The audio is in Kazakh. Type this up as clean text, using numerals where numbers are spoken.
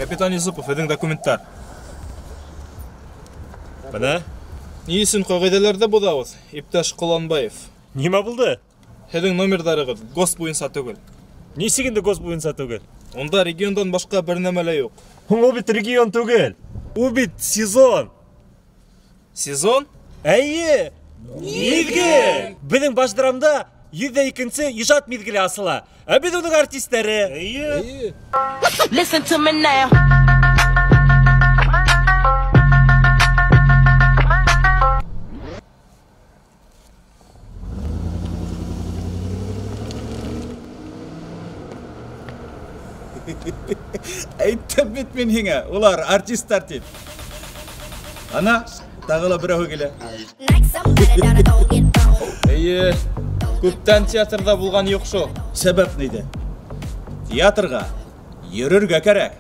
Капитан Юсупов, эдин документтар. Мына? Ниисин кагыйдаларда будабыз, Ипташ Куланбаев. Неме булды? Эдин номердарыгыз гос буюнса түгел. Нисигинде гос буюнса түгел? Онда региондан башка бир неме эле жок. У бит регион түгел. У бит сезон. Сезон? Әйе! Мизгил! Біздің башдырамда 102-сі ижат мизгілі асыла. Біз оның артистері. Әйе! Listen to me now. Ayttam bit men hingə, ular artistlar deyip. Ana, tağıla birəu келе. Эйе, көптән театрда булган юк шо. Səbəb neydi? Театрға йөрөргә кәрәк.